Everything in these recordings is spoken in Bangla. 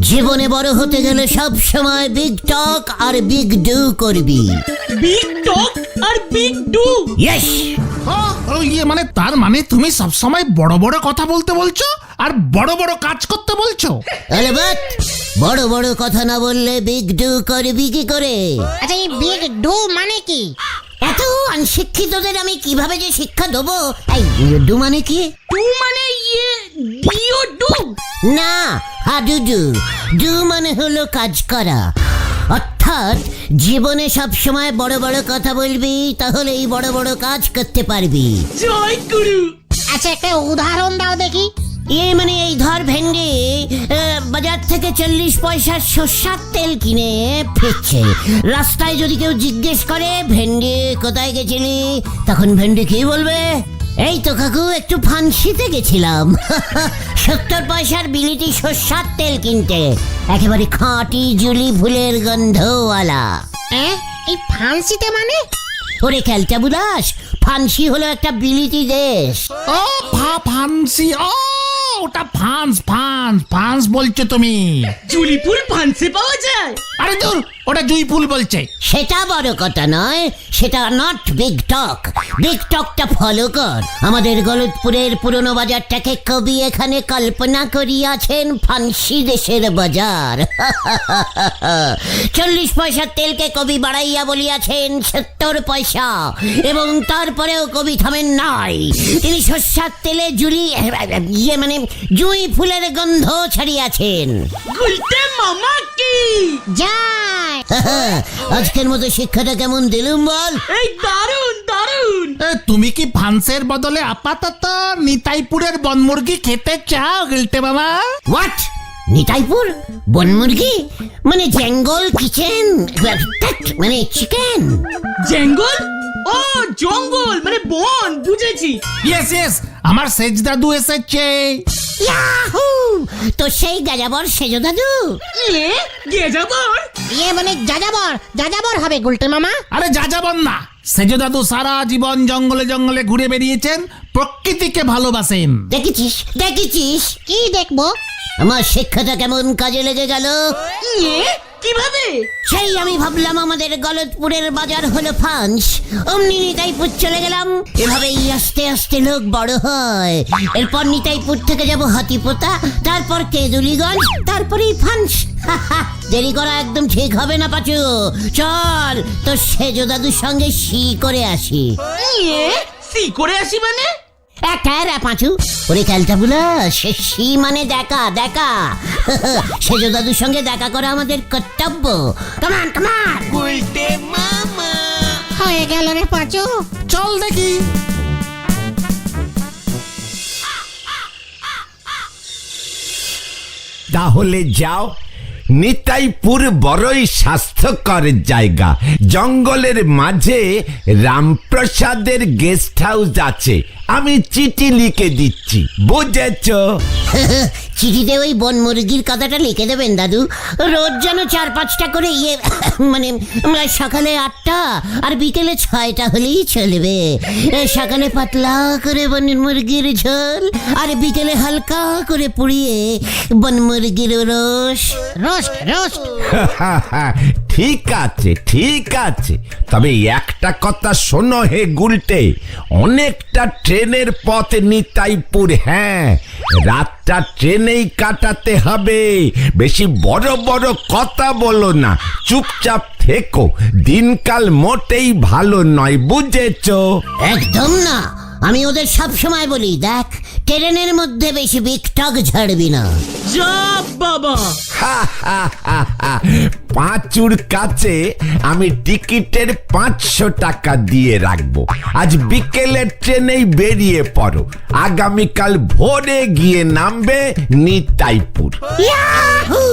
জীবনে বড় হতে গেলে সব সময় বিগ টক আর বিগ ডু করবি। বিগ টক আর বিগ ডু। ইয়েস। মানে তার মানে তুমি সব সময় বড় বড় কথা বলতে বলছো আর বড় বড় কাজ করতে বলছো? আরে বাট, বড় বড় কথা না বললে বিগ ডু করবি কি করে? আচ্ছা এই বিগ ডু মানে কি? এত অনশিক্ষিতদের আমি কিভাবে যে শিক্ষা দেবো? এই ডু মানে কি? ডু মানে ডিও ডু না, হাডুডু। ডু মানে হলো কাজ করা। অর্থাৎ জীবনে সব সময় বড় বড় কথা বলবি, তাহলেই বড় বড় কাজ করতে পারবি। জয় গুরু। আচ্ছা একটা উদাহরণ দাও দেখি। মানে এই ধর ভেন্ডি বাজার থেকে 40 পয়সার সর্ষার তেল কিনে ফিরছে। রাস্তায় যদি কেউ জিজ্ঞেস করে ভেন্ডি কোথায় গেছিলি, তখন ভেন্ডি কি বলবে? এই তো কাকু একটু ফান্সিতে গেছিলাম 70 পয়সার বিলিতি সর্ষার তেল কিনতে, একেবারে খাঁটি জুলি ফুলের গন্ধওয়ালা। এই ফান্সিতে মানে? ওরে ক্যালটা বুলাস, ফান্সি হলো একটা বিলিতি দেশ। ও ফান্সি, ও ওটা ফান্স বলছো তুমি? জুলি ফুল ফান্সে পাওয়া যায়? আরে দূর, ওটা জুই ফুল বলছে। সেটা বড় কথা নয়, সেটা নট বিগ টক। বিগ টকটা ফলো কর। আমাদের গলতপুরের পুরনো বাজারটাকে কবি এখানে কল্পনা করিয়াছেন ফান্সি দেশের বাজার 40 পয়সার তেলকে কবি বাড়াইয়া বলিয়াছেন 70 পয়সা, এবং তারপরেও কবি থামেন নাই। তিনি সর্ষার তেলে মানে জুঁই ফুলের গন্ধ ছাড়িয়াছেন। গুলটে মামা কি যায়। আজকের মতো শিক্ষাটা কেমন দিলুম বল? এই দারুন দারুন। তুমি কি ফান্সের বদলে আপাতত নিতাইপুরের বনমুরগি খেতে চাও গিলটে বাবা? হোয়াট? নিতাইপুর বনমুরগি মানে জঙ্গল কিচেন, মানে চিকেন। জঙ্গল? ও জঙ্গল মানে বন, বুঝেছি। ইয়েস, আমার সেজ দাদু এসেছে। ইয়াহু! তো সেই গাজাবর সেজো দাদু? গেজাবর? মানে যাযাবর হবে গুলটে মামা। আরে যাযাবর না, সেজ দাদু সারা জীবন জঙ্গলে জঙ্গলে ঘুরে বেরিয়েছেন, প্রকৃতিকে ভালোবাসেন। দেখেছিস? কি দেখবো? আমার শিক্ষাটা কেমন কাজে লেগে গেল? কিভাবে? সেই আমি ভাবলাম আমাদের গলতপুরের বাজার হলো ফান্স, অমনি নিতাইপুর চলে গেলাম। এভাবেই আস্তে আস্তে লোক বড় হয়। এরপর নিতাইপুর থেকে যাব হাতিপোতা, তারপর কেদুলিগঞ্জ, তারপরেই ফান্স। দেরি করা একদম ঠিক হবে না পাচু। চল তো সেজো দাদুর সঙ্গে সি করে আসি। সি করে আসি মানে? একটা পাঁচু, ওরে ক্যালটা বুলা, সে মানে দেখা সেজো দাদুর সঙ্গে দেখা করা আমাদের কর্তব্য। কামান গুলটে মামা। হয়ে গেল রে পাঁচু। চল দেখি। তাহলে যাও, নিতাইপুর বড়ই স্বাস্থ্যকর জায়গা। জঙ্গলের মাঝে রামপ্রসাদের গেস্ট হাউস আছে, আমি চিঠি লিখে দিচ্ছি, বুঝেছো? চিঠিতে ওই বন মুরগির কথাটা লিখে দেবেন দাদু। রোজ যেন 4-5টা করে মানে সকালে 8টা আর বিকেলে 6টা হলেই চলবে। সকালে পাতলা করে বন মুরগির ঝোল, আর বিকেলে হালকা করে পুড়িয়ে বন মুরগির রোস্ট। ঠিক আছে, তবে একটা কথা শোনো হে গুলটে, অনেকটা ট্রেনের পথ নিতাইপুর। হ্যাঁ, রাতটা ট্রেনেই কাটাতে হবে। বেশি বড় বড় কথা বলো না, চুপচাপ থেকো। দিনকাল মোটেই ভালো নয়, বুঝেছো? একদম না, আমি ওদের সব সময় বলি, দেখ ট্রেনের মধ্যে বেশি বিগ টক ঝাড়বি না। যা বাবা। পাঁচুর কাছে আমি টিকিটের 500 টাকা দিয়ে রাখবো। আজ বিকেলের ট্রেনেই বেরিয়ে পড়ো, আগামীকাল ভোরে গিয়ে নামবে নিতাইপুর। ইয়াহু!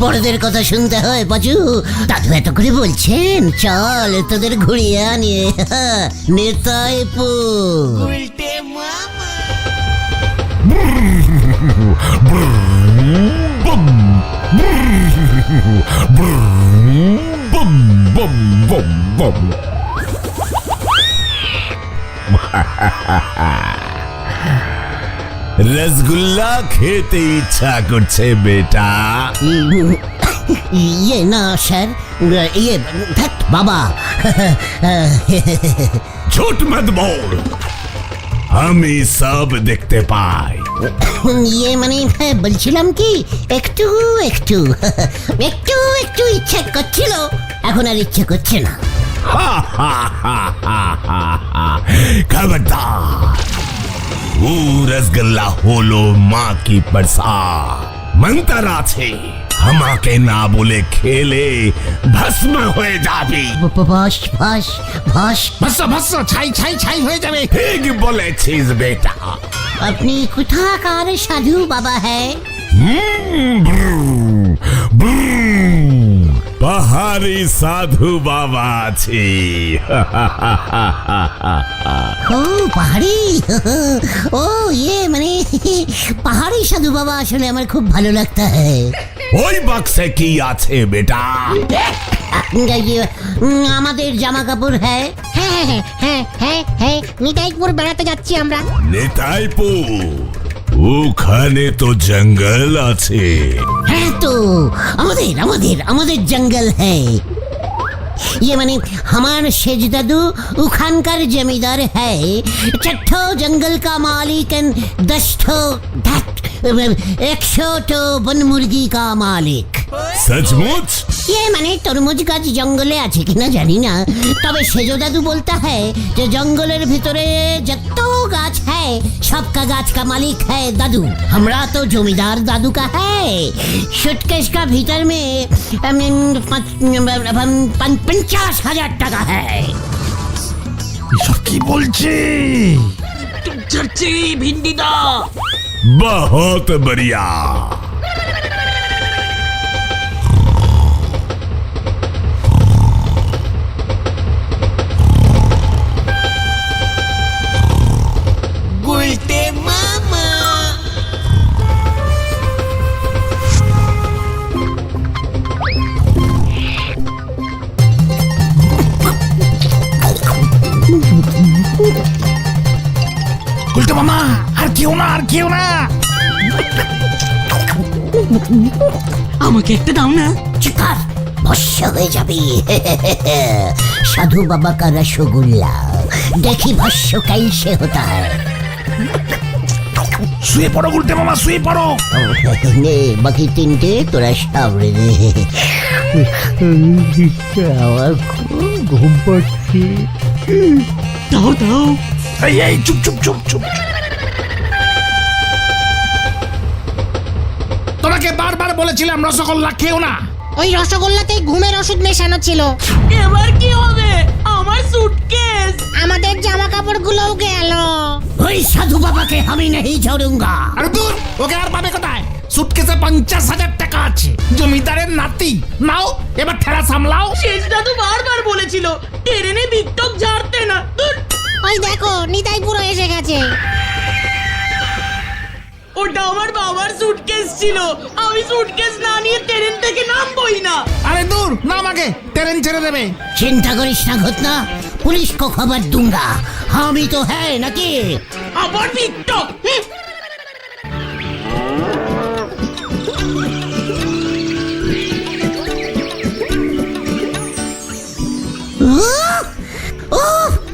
বড়দের কথা শুনতে হয় পাচু, দাদু এত করে বলছেন, চল তোদের ঘুরিয়ে আনিয়ে নিতাইপুর। গুলটে মামা। রসগোল্লা খেতে ইচ্ছা করছে বেটা। ইয়ে না স্যার, ইয়ে ধ্যাৎ বাবা। ঝুট মত বল, আমি সব দেখতে পাই। ইয়ে মানে বলছিলাম কি একটু একটু একটু একটু ইচ্ছে করছিল, এখন আর ইচ্ছে করছে না। খবরদার, ও রসগোল্লা হলো মা কি প্রসাদ, মন্ত্র আছে, আমাকে না বলে খেলে ভস্ম হয়ে যাবি। ভাস ভাস ভাস। ভস্য ভস্য ছাই ছাই ছাই হয়ে যাবে। ঠিক বলেছিস বেটা। আপনি কোথাকার সাধু বাবা হ্যাঁ? পাহাড়ি সাধু বাবা আছে। ও পাহাড়ি, ও ইয়ে মানে পাহাড়ি সাধু বাবা আসলে আমার খুব ভালো লাগতা হ্যাঁ। ওই বাক্সে কি আছে বেটা? আমাদের জামা কাপড় হ্যাঁ। হ্যাঁ হ্যাঁ হ্যাঁ হ্যাঁ হ্যাঁ নিতাইপুর বেড়াতে যাচ্ছি আমরা। নেতাইপুর, ওখানে তো জঙ্গল আছে। হ্যাঁ তো আমাদের আমাদের আমাদের জঙ্গল হ্যাঁ। ये माने हमार शेज दादू उखानकर जमींदार है, छठो जंगल का मालिक एंड 100 तो वन मुर्गी का मालिक। सचमुच? ये माने तरमुज गाछ जंगले আছে কিনা জানি না, তবে সেজো দাদু বলতা है যে জঙ্গলের ভিতরে যত গাছ है सबका गाछ का मालिक है दादू। हमरा तो जमींदार दादू का है। सूटकेस का भीतर में 50,000 টাকা है। এসব কি বলছে? চচ্চি ভিন্ডি দা। बहुत बढ़िया। গুলটে মামা। উল্টো মামা, আর কেউ না, আর কেউ না। আমাকে একটা দাও না। চিকার ভস্য হয়ে যাবি। সাধু বাবা का रसगुल्ला देखी भस्य कैसे होता है। শুয়ে পড়ো উল্টে মামা, শুয়ে পড়ো। নে বাকি তিনটে তোরা সামনে নে। আমার খুব ঘুম পাচ্ছে। দাও দাও। এই এই চুপ চুপ চুপ চুপ। তোমাকে বারবার বলেছিলাম রসগোল্লা খেও না। ওই রসগোল্লাতে ঘুমের ওষুধ মেশানো ছিল। এবার কি হবে? আমার সুটকেস। আমাদের জামা কাপড়গুলোও গেল। ওই সাধু বাবাকে আমি नहीं छोड़ूंगा। আর দূর, ওকে আর পাবে কোথায়? সুটকেসে 50,000 টাকা আছে, জমিদারের নাতি। নাও এবার ঠেলা সামলাও। শেষ দাদু বারবার বলেছিল ট্রেনে বিকটক ঝাড়তে না। ধুর, ওই দেখো নিতাইপুর এসে গেছে। ওটা আমার বাবার সুটকেস ছিল। আমি সুটকেস না নিয়ে ট্রেন থেকে নামবই না। আরে দূর, নাম আগে, ট্রেন ছেড়ে দেবে। चिंता करिस ना घटना, पुलिस को खबर दूंगा। हामी तो है नाকি? আবার বিকটক। হুঁ।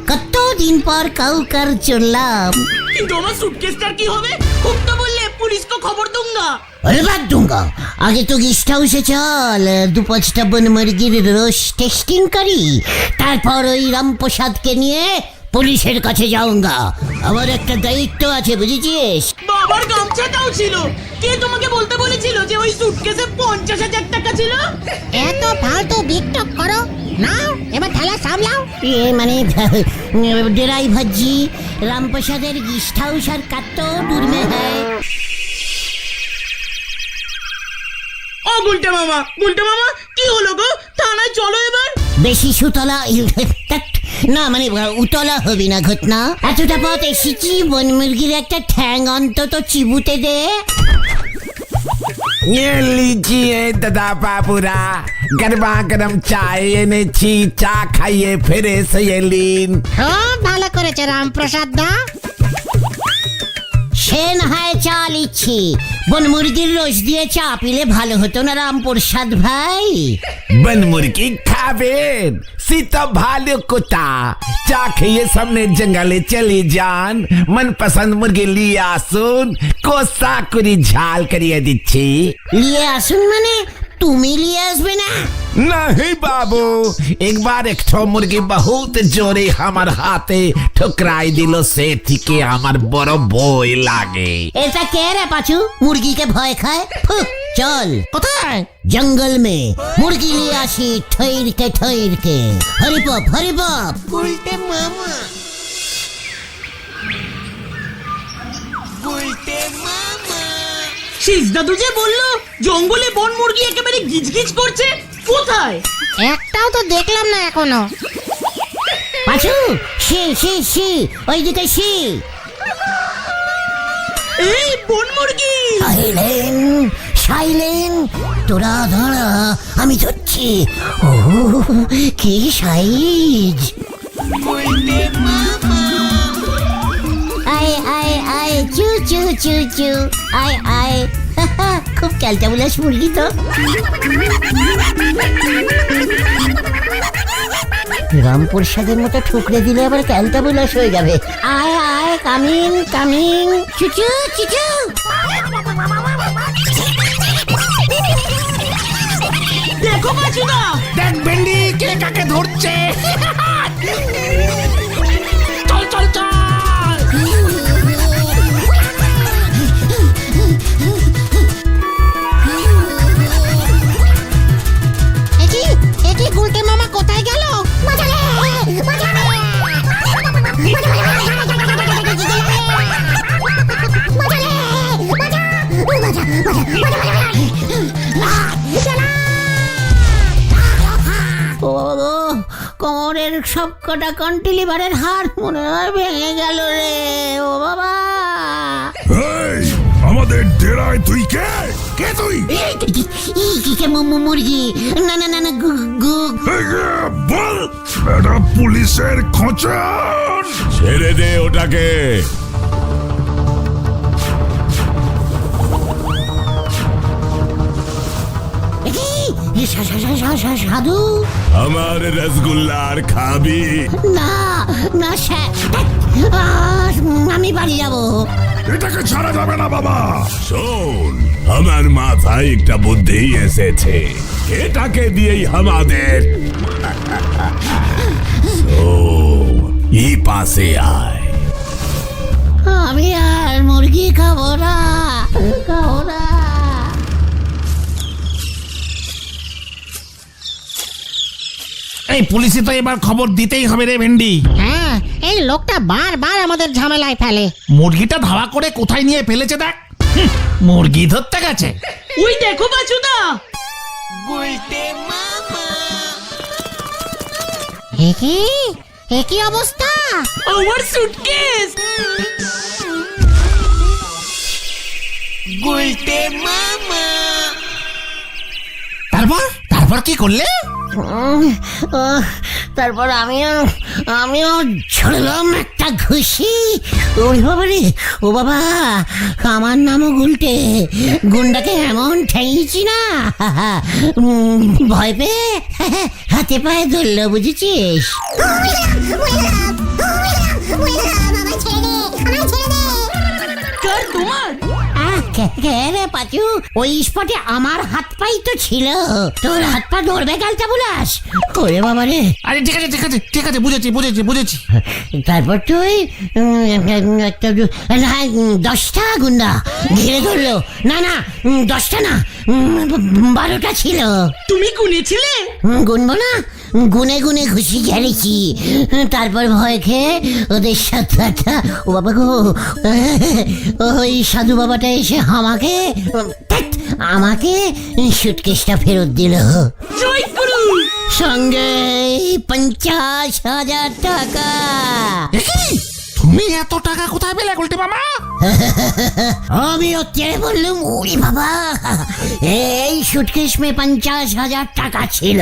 কত দিন পর কাউকার চললাম। কিন্তু আমার সুটকেসটার কি হবে? খুব তো বললে পুলিশকে খবর दूंगा। अरे बात दूंगा। आगे तो गेस्ट हाउसे चल, 2-5টা বন মুরগির রোজ টেস্টিং করি, তারপর ওই রামপ্রসাদকে নিয়ে পুলিশের কাছে যাওঙ্গা। আমার একটা দায়িত্ব আছে বুঝেছিস? বাবার গামছাটাও ছিল। কে তোমাকে বলতে বলেছিল যে ওই সুটকেসে 50,000 টাকা ছিল? এত ফালতু বিকটক করো না, এবার ঠেলা সামলাও। ये माने ड्राइवर जी, रामप्रसाদের गेस्ट हाउस और कत दूर में है? ও গুলটে মামা, গুলটে মামা কি হলো গো? থানায় চলো এবার। বেশি সুতলা না মানে উতলা হবি না ঘটনা। এতটা পথ এসেছি, বন মুরগির একটা ঠ্যাং অন্তত চিবুতে দে। ये लीजिए दादा बाबूरा, गरमा गरम चाय এনেছি, চা খাইয়ে ফিরে এলেন। খুব ভালো করেছে রামপ্রসাদ দা। সে না হয় চা লিচ্ছি, বন মুরগির রস দিয়ে চা পিলে ভালো হতো না রামপ্রসাদ ভাই? বন মুরগি খাবেন সীতা ভালো কোথা, চা খেয়ে সামনে জঙ্গলে চলে যান, মনপসন্দ মুরগি নিয়ে আসুন, কষা করে ঝাল করিয়ে দিচ্ছি। নিয়ে আসুন মানে তুমি নিয়ে আসবে না? नहीं बाबू, एक बार एक ठो मुर्गी बहुत जोरे हमार हाथे ठुकराई दिलो से थिके हमार बड़ो भय लागे। এটা কে রে পাচু মুরগিকে ভয় খায়? ফু, চল কোথায়? জঙ্গল মে মুরগি নিয়ে আসি ঠৈরকে ঠৈরকে। হরিপপ হরিপপ। শেষ দাদু যে বললো জঙ্গলে বন মুরগি একেবারে গিজগিজ করছে, কোথায়? একটাও তো দেখলাম না এখনো। পাচু সি সি সি ওইদিকে সি। এই বন মুরগি! সাইলেন সাইলেন, তোরা দাঁড়া আমি ধরছি। ও কি সাইজ! আয় আয় আয় চু চু চু চু আয় আয়। খুব ক্যালটা বুলাস মুরগি তো। রামপ্রসাদের মতো ঠুকরে দিলে আবার ক্যালটা বুলাস হয়ে যাবে। আয় আয় কামিং কামিং চুচু চুচু। দেখো পাচুদা, দেখ ভেন্ডি কে কাকে ধরছে। চল চল চল। একই গুলটে মামা কোথায় গেল? ও বাবা গো, কোমরের সব কটা কন্টিলিভারের হাড় মনে হয় ভেঙে গেল রে। ও বাবা, এই আমাদের ডেরায় তুই কে? কে তুই? কি মুরগি? না না না না এই যে, বল এটা পুলিশের খোঁচান। ছেড়ে দে ওটাকে। সাধু আমার রসগোল্লার খাবি? না না আমি বাড়ি যাবো। এটাকে ছাড়া যাবে না বাবা। শোন, আমার মাথায় একটা বুদ্ধি এসেছে, এটাকে দিয়েই আমাদের এই পাশে আয়। আমি আর মুরগি খাবো না, খাবো না। এই পুলিশে তো এবার খবর দিতেই হবে রে ভেন্ডি। হ্যাঁ, এই লোকটা বারবার আমাদের ঝামেলায় ফেলে। মুরগিটা ধাওয়া করে কোথায় নিয়ে ফেলেছে দেখ। মুরগি ধরতে গেছে। ওই দেখো পাচুদা। একই অবস্থা। আমার সুটকেস! তারপর তারপর কি করলে? তারপর আমিও ছড়লাম একটা ঘুষি। ওই বাবা রে, ও বাবা, আমার নামও গুলটে। গুন্ডাকে এমন ঠেঙিয়েছি না, ভয় পেয়ে হাতে পায়ে ধরলো, বুঝেছিস? কার তোমার? রে পাচু, ওই স্পটে আমার হাত পাই তো ছিল, তোর হাত পা ধরবে গালটা বুলাস। ওরে বাবা রে। আরে ঠিক আছে ঠিক আছে ঠিক আছে, বুঝেছি বুঝেছি বুঝেছি। তারপর তুই একটা 10টা গুন্ডা ঘিরে ধরলো। না না 10টা না, 12টা ছিল। তুমি গুনেছিলে? গুনবো না, গুনে গুনে ঘুষি ঝেড়েছি। তারপর ভয় খেয়ে ওদের সাথে ও বাবা গো, ওই সাধু বাবাটা এসে আমাকে সুটকেসটা ফেরত দিল, জয় গুরু! সঙ্গে 50,000 টাকা। তুমি এত টাকা কোথায় পেলে গুলটে মামা? আমিও তেরে বললুম, ওরে বাবা, এই সুটকেস মে 50,000 টাকা ছিল,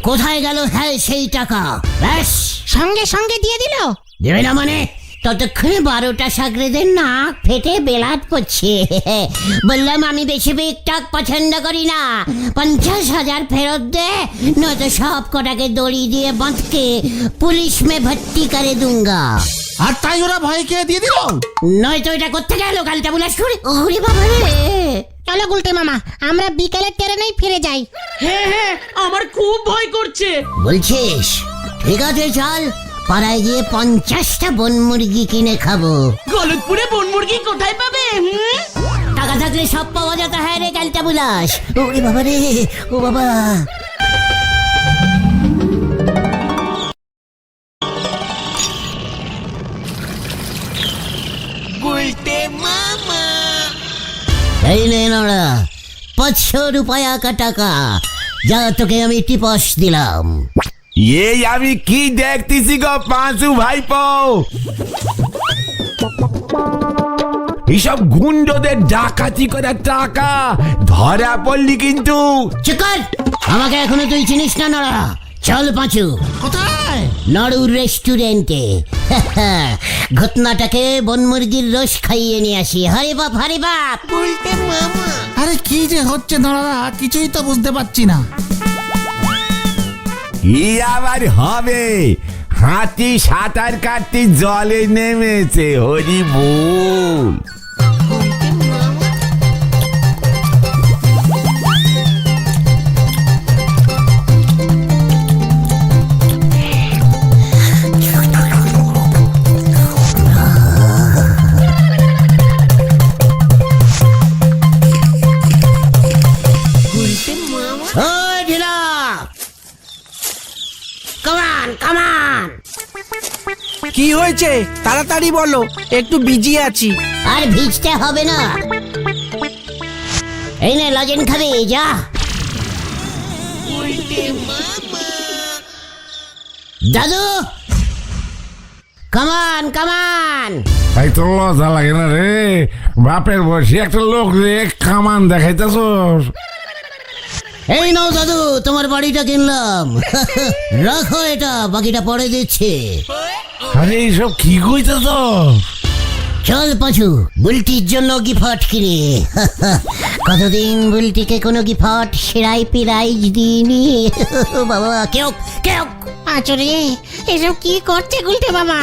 কোথায় গেল হ্যাঁ সেই টাকা? ব্যাস, সঙ্গে সঙ্গে দিয়ে দিল। দেবে না মানে ততক্ষণে 12টা সাগরেদের নাক ফেটে বেলাত পড়ছে। বললাম আমি বেশি বিকটক পছন্দ করি না, 50,000 ফেরত দে, নয়তো সব কটাকে দড়ি দিয়ে বাঁধকে পুলিশ মে ভর্তি করে दूंगा। আর তাই ওরা ভয় খেয়ে দিয়ে দিল। নয়তো এটা করতে গেল কালটা বুলাস করে। ওরে বাবা রে! চলো গুলটে মামা, আমরা বিকেলের ট্রেনেই ফিরে যাই। হ্যাঁ হ্যাঁ, আমার খুব ভয় করছে। বলছিস? ঠিক আছে চল, পাড়ায় গিয়ে 50টা বন মুরগি কিনে খাবো। গলতপুরে বন মুরগি কোথায় পাবে? টাকা থাকলে সব পাওয়া যেত। হ্যাঁ রে কালটা বুলাস। ওরে বাবা রে, ও বাবা! এই নে নড়া, 500 रुपया का টাকা, যা তোকে আমি টিপস দিলাম। এই আমি কি দেখতেছি গো পাঁচু ভাইপো, এইসব গুন্ডদের ডাকাতি করার টাকা ধরা পড়লি কিন্তু। চিকন, আমাকে এখনো তুই চিনিস না নড়া। চল পাঁচু। কোথায়? নাড়ুর রেস্টুরেন্টে ঘটনাটাকে বন মুরগির রস খাইয়ে নিয়ে আসি। হরে বাপ, হরে বাপ! আরে কি যে হচ্ছে দাঁড়া, কিছুই তো বুঝতে পারছি না। কি আবার হবে? হাতি সাঁতার কাটতে জলে নেমেছে, হরি বল। ওই ঢিলা, কামান কামান! কি হয়েছে তাড়াতাড়ি বলো, একটু বিজি আছি। আর ভিজতে হবে না, এই নে লজেন খাবি, যা। দাদু, কামান কামান! তাই তো লজ্জা লাগে না রে, বাপের বয়সী একটা লোক রে কামান দেখাইতেছ। এই নাও দাদু, তোমার বাড়িটা কিনলাম। রাখো এটা, বাকিটা পরে দিচ্ছি। আরে এইসব কি কইতেছ? চল পাঁচু, বুলটির জন্য গিফট কিনি। কতদিন বুলটিকে কোনো গিফট সেরাই পিরাইজ দিইনি। বাবা কেউ কেউ! আচরে, এসব কি করছে গুলটে মামা?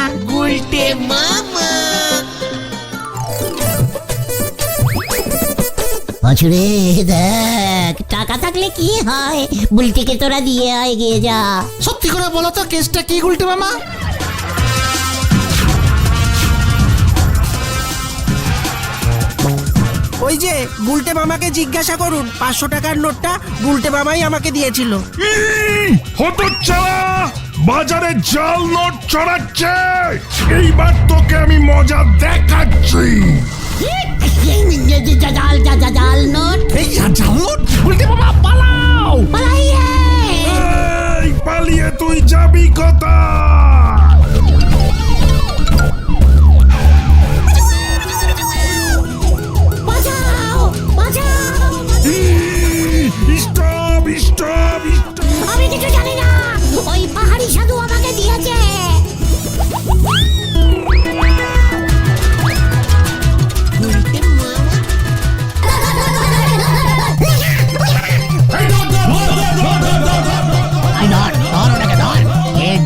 পাঁচুরে দেখ, টাকা থাকলে কি হয়, বুলটিকে তোরা দিয়ে আয়, গিয়ে যা। সত্যি করে বলো তো, কেসটা কি গুলটে মামা? ওই যে গুলটে মামাকে জিজ্ঞাসা করুন, 500 টাকার নোটটা গুলটে মামাই আমাকে দিয়েছিল। হতচ্ছাড়া, বাজারে জাল নোট চড়াচ্ছে। এইবার তোকে আমি মজা দেখাচ্ছি। জাল নোট! এই জাল নোট! গুলটে মামা পালাও! পালাইয়ে! এই পালিয়ে তুই যাবি কোথায়? বাঁচাও, বাঁচাও! Stop stop stop! আমি কিছু জানি না, ওই পাহাড়ি সাধু আমাকে দিয়েছে।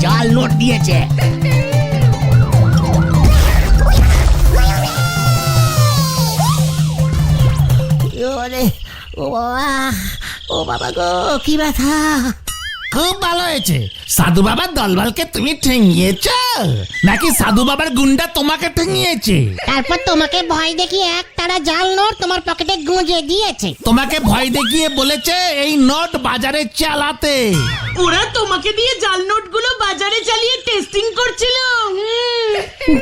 জাল নোট দিয়েছে। ওরে, ও বাবা, ও বাবা গো, কি ব্যথা! খুব ভালো হয়েছে। সাধু বাবার দলবলকে তুমি ঠেঙিয়েছ, নাকি সাধু বাবার গুন্ডা তোমাকে ঠেঙিয়েছে? তারপর তোমাকে ভয় দেখিয়ে এক তারা জাল নোট তোমার পকেটে গুঁজে দিয়েছে। তোমাকে ভয় দেখিয়ে বলেছে এই নোট বাজারে চালাতে। ওরা তোমাকে দিয়ে জাল নোটগুলো বাজারে চালিয়ে টেস্টিং করছিল।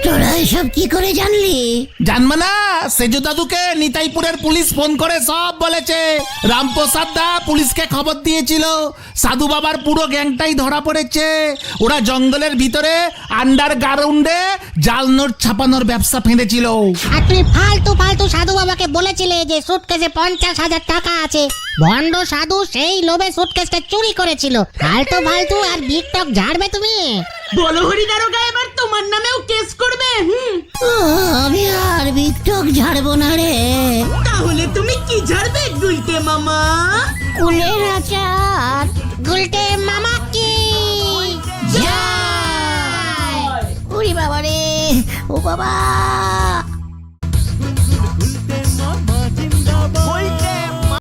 তোরা এসব কি করে জানলি? জানবে না, সেজু দাদুকে নিতাইপুরের পুলিশ ফোন করে সব বলেছে। রামপ্রসাদ দা পুলিশকে খবর দিয়েছিল, সাধু বাবার পুরো গ্যাংটাই ধরা পড়েছে। ওরা জঙ্গলের ভিতরে আন্ডারগ্রাউন্ডে জাল নোট ছাপানোর ব্যবসা ফেঁদেছিল। আর তুমি ফালতু ফালতু সাধু বাবাকে বলেছিলে যে সুটকেসে 50,000 টাকা আছে। ভণ্ড সাধু সেই লোভে সুটকেসটা চুরি করেছিল। ফালতু ফালতু আর বিকটক ঝাড়বে তুমি। বলো হরি দারোগা, এবার তোমার নামেও কেস করবে। ঝাড়বো না রে। তাহলে তুমি কি ঝাড়বে গুলটে মামা? কুলের আচার। গুলটে মামা কি উড়ি বাবা রে, ও বাবা